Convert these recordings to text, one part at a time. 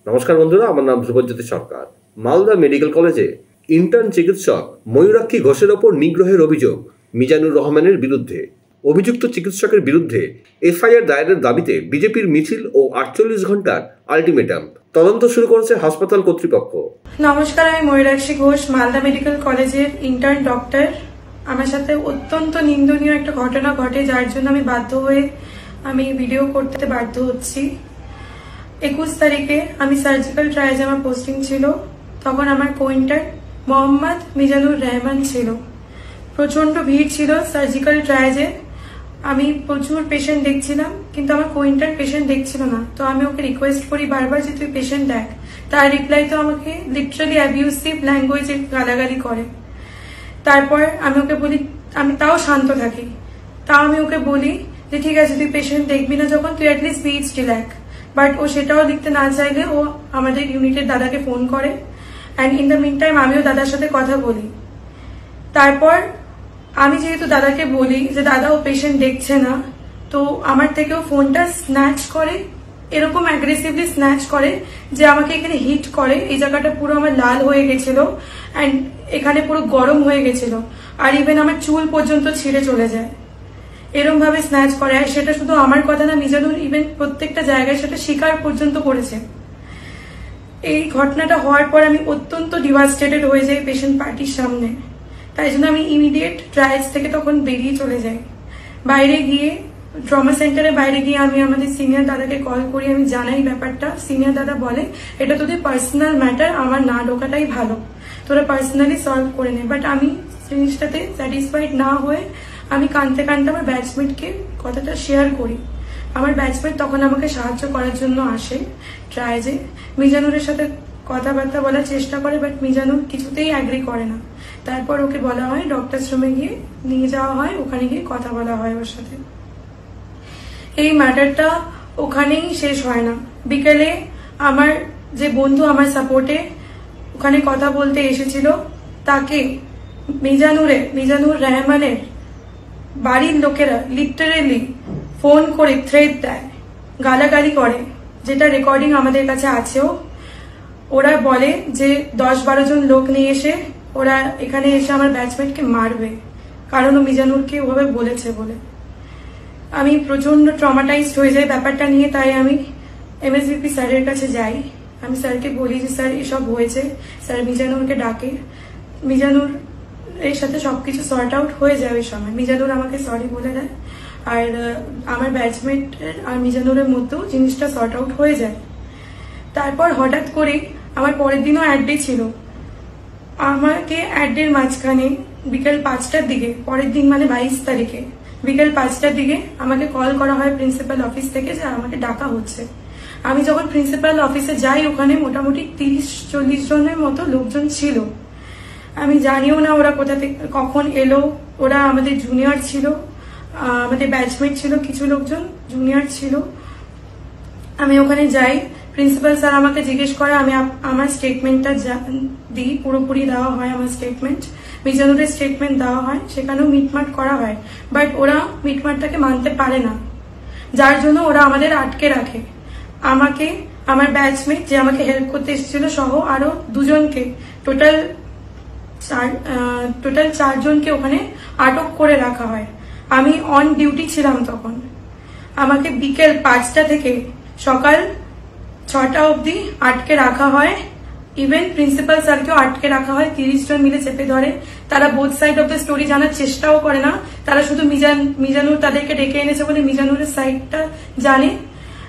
নমস্কার বন্ধুরা, আমার নাম ধ্রুবজ্যোতি সরকার। মালদা মেডিকেল কলেজে ইন্টার্ন চিকিৎসক ময়ূরাক্ষী ঘোষের ওপর নিগ্রহের অভিযোগ মিজানুর রহমানের বিরুদ্ধে। অভিযুক্ত চিকিৎসকের বিরুদ্ধে এফআইআর দায়েরের দাবিতে বিজেপির মিছিল ও 48 ঘন্টার আলটিমেটাম। তদন্ত শুরু করেছে হাসপাতাল কর্তৃপক্ষ। নমস্কার, আমি ময়ূরাক্ষী ঘোষ, মালদা মেডিকেল কলেজের ইন্টার্ন ডক্টর। আমার সাথে অত্যন্ত নিন্দনীয় একটা ঘটনা ঘটে, যার জন্য আমি বাধ্য হয়ে ভিডিও করতে বাধ্য হচ্ছি। 21 তারিখে আমি সার্জিক্যাল ট্রায়ালে আমার পোস্টিং ছিল। তখন আমার কোইন্টার মোহাম্মদ মিজানুর রহমান ছিল। প্রচন্ড ভিড় ছিল সার্জিক্যাল ট্রায়ালে। আমি প্রচুর পেশেন্ট দেখছিলাম, কিন্তু আমার কোইন্টার পেশেন্ট দেখছিল না। তো আমি ওকে রিকোয়েস্ট করি বারবার যে তুই পেশেন্ট দেখ। তার রিপ্লাই তো আমাকে লিটারালি অ্যাবিউসিভ ল্যাঙ্গুয়েজে গালাগালি করে। তারপর আমি ওকে বলি, আমি তাও শান্ত থাকি, তাও আমি ওকে বলি যে ঠিক আছে, তুই পেশেন্ট দেখবি না যখন, তুই অ্যাটলিস্ট পিএইচডি লেখ। বাট ও সেটাও লিখতে না চাইলে ও আমাদের ইউনিটের দাদাকে ফোন করে। And in the meantime আমিও দাদার সাথে কথা বলি। তারপর আমি যেহেতু দাদাকে বলি যে দাদা ও পেশেন্ট দেখছে না, তো আমার থেকেও ফোনটা স্ন্যাচ করে, এরকম অ্যাগ্রেসিভলি স্ন্যাচ করে যে আমাকে এখানে হিট করে। এই জায়গাটা পুরো আমার লাল হয়ে গেছিল অ্যান্ড এখানে পুরো গরম হয়ে গেছিল, আর ইভেন আমার চুল পর্যন্ত ছিঁড়ে চলে যায়। এরকম ভাবে স্ন্যাচ করে। আর সেটা শুধু আমার কথা না, মিজানুর ইভেন প্রত্যেকটা জায়গায় সেটা স্বীকার পর্যন্ত করেছে। এই ঘটনাটা হওয়ার পর আমি অত্যন্ত ডিভাস্টেটেড হয়ে যাই পেশেন্ট পার্টির সামনে। তাই জন্য আমি ইমিডিয়েট ট্রায়ালস থেকে তখন বেরিয়ে চলে যাই। বাইরে গিয়ে ট্রমা সেন্টারে বাইরে গিয়ে আমি আমাদের সিনিয়র দাদাকে কল করি, আমি জানাই ব্যাপারটা। সিনিয়র দাদা বলে এটা তোদের পার্সোনাল ম্যাটার, আমার না ঢোকাটাই ভালো, তোরা পার্সোনালি সলভ করে নে। বাট আমি জিনিসটাতে স্যাটিসফাইড না হয়ে আমি কাঁদতে কাঁদতে আমার ব্যাচমেটকে কথাটা শেয়ার করি। আমার ব্যাচমেট তখন আমাকে সাহায্য করার জন্য আসে ট্রায়ালে। মিজানুরের সাথে কথাবার্তা বলার চেষ্টা করে, বাট মিজানুর কিছুতেই অ্যাগ্রি করে না। তারপর ওকে বলা হয় ডক্টরস রুমে গিয়ে নিয়ে যাওয়া হয়, ওখানে গিয়ে কথা বলা হয় ওর সাথে। এই ম্যাটারটা ওখানেই শেষ হয় না। বিকেলে আমার যে বন্ধু আমার সাপোর্টে ওখানে কথা বলতে এসেছিল, তাকে মিজানুর রহমানের বাড়ির লোকেরা লিটারেলি ফোন করে থ্রেট দেয়, গালাগালি করে, যেটা রেকর্ডিং আমাদের কাছে আছেও। ওরা বলে যে 10-12 জন লোক নিয়ে এসে ওরা এখানে এসে আমার ব্যাচমেটকে মারবে, কারণ ও মিজানুরকে ওভাবে বলেছে বলে। আমি প্রচন্ড ট্রমাটাইজড হয়ে যাই ব্যাপারটা নিয়ে। তাই আমি এমএসভিপি স্যারের কাছে যাই। আমি স্যারকে বলি যে স্যার এসব হয়েছে। স্যার মিজানুরকে ডাকে। মিজানুর এর সাথে সবকিছু সর্ট আউট হয়ে যায় ওই সময়। মিজানুর আমাকে সরি বলে দেয়, আর আমার ব্যাচমেট আর মিজানুরের মধ্যেও জিনিসটা সর্ট আউট হয়ে যায়। তারপর হঠাৎ করে আমার পরের দিনও অ্যাডডে ছিল। আমাকে অ্যাডডের মাঝখানে বিকেল 5টার দিকে, পরের দিন মানে 22 তারিখে বিকেল 5টার দিকে আমাকে কল করা হয় প্রিন্সিপাল অফিস থেকে যে আমাকে ডাকা হচ্ছে। আমি যখন প্রিন্সিপাল অফিসে যাই, ওখানে মোটামুটি 30-40 জনের মতো লোকজন ছিল। আমি জানিও না ওরা কোথা থেকে কখন এলো। ওরা আমাদের জুনিয়র ছিল, আমাদের ব্যাচমেট ছিল, কিছু লোকজন জুনিয়র ছিল। আমি ওখানে যাই, প্রিন্সিপাল স্যার আমাকে জিজ্ঞেস করে, আমি আমার স্টেটমেন্টটা দিই, পুরোপুরি দেওয়া হয় আমার স্টেটমেন্ট। মিজানুরের স্টেটমেন্ট দেওয়া হয়, সেখানেও মিটমাট করা হয়। বাট ওরা মিটমাটটাকে মানতে পারে না, যার জন্য ওরা আমাদের আটকে রাখে। আমাকে, আমার ব্যাচমেট যে আমাকে হেল্প করতে এসেছিল সহ আরো 2 জনকে, টোটাল 4 জনকে ওখানে আটক করে রাখা হয়। আমি অন ডিউটি ছিলাম তখন। আমাকে বিকেল 5টা থেকে সকাল 6টা অবধি আটকে রাখা হয়। ইভেন প্রিন্সিপাল স্যারকেও আটকে রাখা হয়। 30 জন মিলে চেপে ধরে। তারা both side of the story জানার চেষ্টাও করে না। তারা শুধু মিজানুর তাদেরকে ডেকে এনেছে বলে মিজানুরের সাইডটা জানে।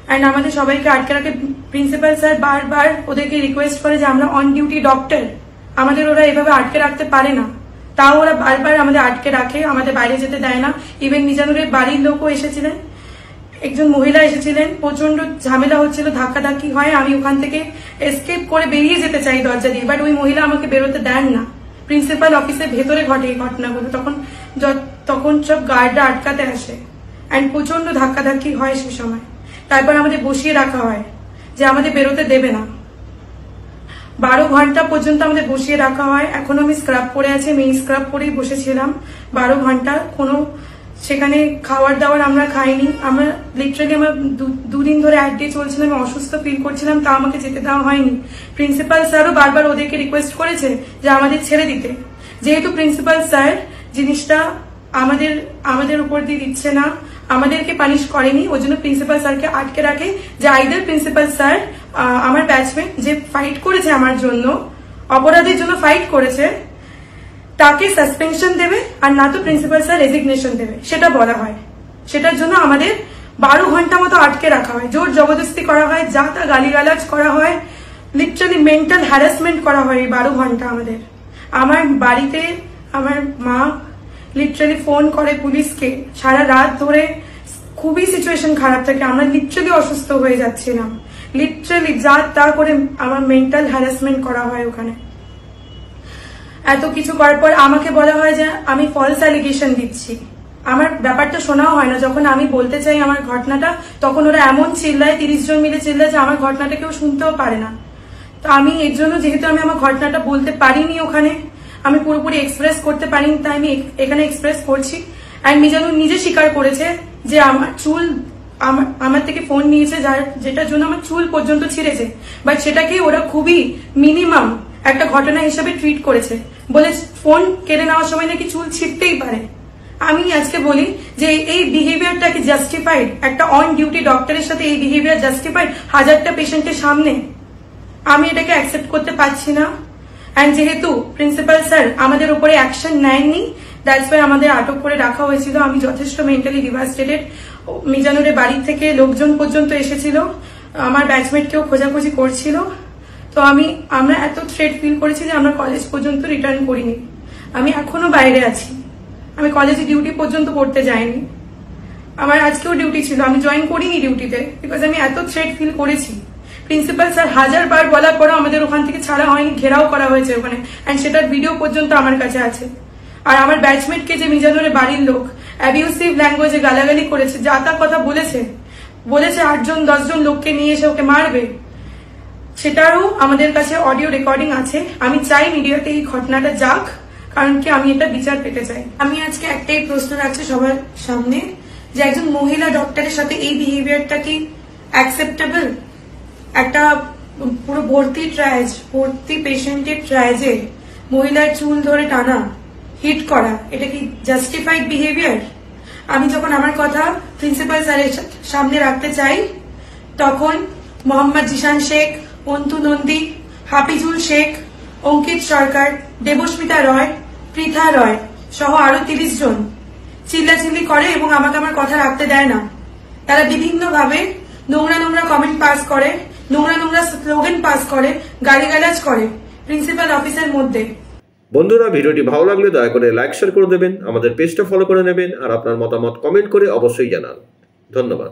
অ্যান্ড আমাদের সবাইকে আটকে রাখে। প্রিন্সিপাল স্যার বারবার ওদেরকে রিকোয়েস্ট করে যে আমরা অন ডিউটি ডক্টর, আমাদের ওরা এভাবে আটকে রাখতে পারে না। তাও ওরা বারবার আমাদের আটকে রাখে, আমাদের বাইরে যেতে দেয় না। ইভেন মিজানুরের বাড়ির লোকও এসেছিলেন, একজন মহিলা এসেছিলেন। প্রচন্ড ঝামেলা হচ্ছিল, ধাক্কাধাক্কি হয়। আমি ওখান থেকে এসকেপ করে বেরিয়ে যেতে চাই দরজা দিয়ে, বাট ওই মহিলা আমাকে বেরোতে দেন না। প্রিন্সিপাল অফিসের ভেতরে ঘটে এই ঘটনাগুলো। তখন সব গার্ডরা আটকাতে আসে অ্যান্ড প্রচন্ড ধাক্কাধাক্কি হয় সে সময়। তারপর আমাদের বসিয়ে রাখা হয় যে আমাদের বেরোতে দেবে না। 12 ঘন্টা পর্যন্ত আমাদের বসিয়ে রাখা হয়। এখনো আমি স্ক্রাব পরে আছি, আমি স্ক্রাব পরেই বসেছিলাম 12 ঘন্টা। কোনো সেখানে খাবার দাবার আমরা খাইনি। আমরা লিটারালি আমার দুদিন ধরে অ্যাডমিট চলছিলাম, আমি অসুস্থ ফিল করছিলাম, তা আমাকে যেতে দেওয়া হয়নি। প্রিন্সিপাল স্যারও বারবার ওদেরকে রিকোয়েস্ট করেছে যে আমাদের ছেড়ে দিতে। যেহেতু প্রিন্সিপাল স্যার জিনিসটা আমাদের উপর দিয়ে দিচ্ছে না, আমাদেরকে পানিশ করেনি, ওই জন্য প্রিন্সিপাল স্যারকে আটকে রাখে যে আইদার প্রিন্সিপাল স্যার আমার ব্যাচমেট যে ফাইট করেছে আমার জন্য, অপরাধের জন্য ফাইট করেছে, তাকে সাসপেনশন দেবে, আর না তো প্রিন্সিপাল স্যার রেজিগনেশন দেবে, সেটা বলা হয়। সেটার জন্য আমাদের 12 ঘন্টা মতো আটকে রাখা হয়, জোর জবরদস্তি করা হয়, যা তা গালিগালাজ করা হয়, লিটারালি মেন্টাল হ্যারাসমেন্ট করা হয় এই 12 ঘন্টা আমাদের। আমার বাড়িতে আমার মা লিটারালি ফোন করে পুলিশকে, সারা রাত ধরে খুবই সিচুয়েশন খারাপ থাকে, আমরা লিটারালি অসুস্থ হয়ে যাচ্ছিলাম, লিটারালি যা তা করে আমার মেন্টাল হ্যারাসমেন্ট করা হয় ওখানে। এত কিছু করার পর আমাকে বলা হয় যে আমি ফলস অ্যালিগেশন দিচ্ছি। আমার ব্যাপারটা শোনাও হয় না, যখন আমি বলতে চাই আমার ঘটনাটা তখন ওরা এমন চিল্লায়, 30 জন মিলে চিল্লায় যে আমার ঘটনাটা কেউ শুনতেও পারে না। তো আমি এর জন্য, যেহেতু আমি আমার ঘটনাটা বলতে পারিনি ওখানে, আমি পুরোপুরি এক্সপ্রেস করতে পারিনি, তাই আমি এখানে এক্সপ্রেস করছি। অ্যান্ড মিজানু নিজে স্বীকার করেছে যে আমার চুল, আমার থেকে ফোন নিয়েছে যেটার জন্য আমার চুল পর্যন্ত ছিঁড়েছে, বাট সেটাকে ওরা খুবই মিনিমাম একটা ঘটনা হিসেবে ট্রিট করেছে, বলে ফোন কেড়ে নেওয়ার সময় নাকি চুল ছিঁড়তেই পারে। আমি আজকে বলি যে এই বিহেভিয়ারটা কি জাস্টিফাইড? একটা অন ডিউটি ডক্টরের সাথে এই বিহেভিয়ার জাস্টিফাইড 1000টা পেশেন্টের সামনে? আমি এটাকে অ্যাকসেপ্ট করতে পারছি না। অ্যান্ড যেহেতু প্রিন্সিপাল স্যার আমাদের উপরে অ্যাকশন নেয়নি, দ্যাটস ওয়াই আমাদের আটক করে রাখা হয়েছিল। আমি যথেষ্ট মেন্টালি ডিভাস্টেটেড। মিজানুরের বাড়ি থেকে লোকজন পর্যন্ত এসেছিল, আমার ব্যাচমেটকেও খোঁজাখুঁজি করছিল। তো আমরা এত থ্রেট ফিল করেছি যে আমরা কলেজ পর্যন্ত রিটার্ন করিনি। আমি এখনো বাইরে আছি, আমি কলেজে ডিউটি পর্যন্ত করতে যাইনি। আমার আজকেও ডিউটি ছিল, আমি জয়েন করিনি ডিউটিতে, বিকজ আমি এত থ্রেট ফিল করেছি। প্রিন্সিপাল স্যার 1000 বার বলার পরেও আমাদের ওখান থেকে ছাড়া হয়নি, ঘেরাও করা হয়েছে ওখানে, অ্যান্ড সেটার ভিডিও পর্যন্ত আমার কাছে আছে। আর আমার ব্যাচমেটকে যে মিজানুরের বাড়ির লোক অ্যাবিউসিভ ল্যাঙ্গুয়েজে গালাগালি করেছে, যা তা কথা বলেছে 8 জন 10 জন লোককে নিয়ে এসে ওকে মারবে, সেটারও আমাদের কাছে অডিও রেকর্ডিং আছে। আমি চাই মিডিয়াতে এই ঘটনাটা যাক, কারণ কি আমি এটা বিচার পেতে চাই। আমি আজকে একটাই প্রশ্ন রাখছি সবার সামনে, যে একজন মহিলা ডক্টরের সাথে এই বিহেভিয়ারটা কি অ্যাকসেপ্টেবল? একটা পুরো ভর্তি পেশেন্টের ট্রায়াজে মহিলার চুল ধরে টানা, হিট করা, এটা কি জাস্টিফাইড বিহেভিয়ার? আমি যখন আমার কথা প্রিন্সিপাল স্যারের সামনে রাখতে চাই, তখন মোহাম্মদ জিশান শেখ, অন্তু নন্দী, হাফিজুল শেখ, অঙ্কিত সরকার, দেবস্মিতা রয়, পৃথা রয় সহ আরো 30 জন চিল্লাচিল্লি করে এবং আমাকে আমার কথা রাখতে দেয় না। তারা বিভিন্নভাবে নোংরা কমেন্ট পাস করে, নোংরা স্লোগান পাস করে, গালিগালাজ করে প্রিন্সিপাল অফিসের মধ্যে। বন্ধুরা, ভিডিওটি ভালো লাগলে দয়া করে লাইক শেয়ার করে দেবেন, আমাদের পেজটা ফলো করে নেবেন, আর আপনার মতামত কমেন্ট করে অবশ্যই জানান। ধন্যবাদ।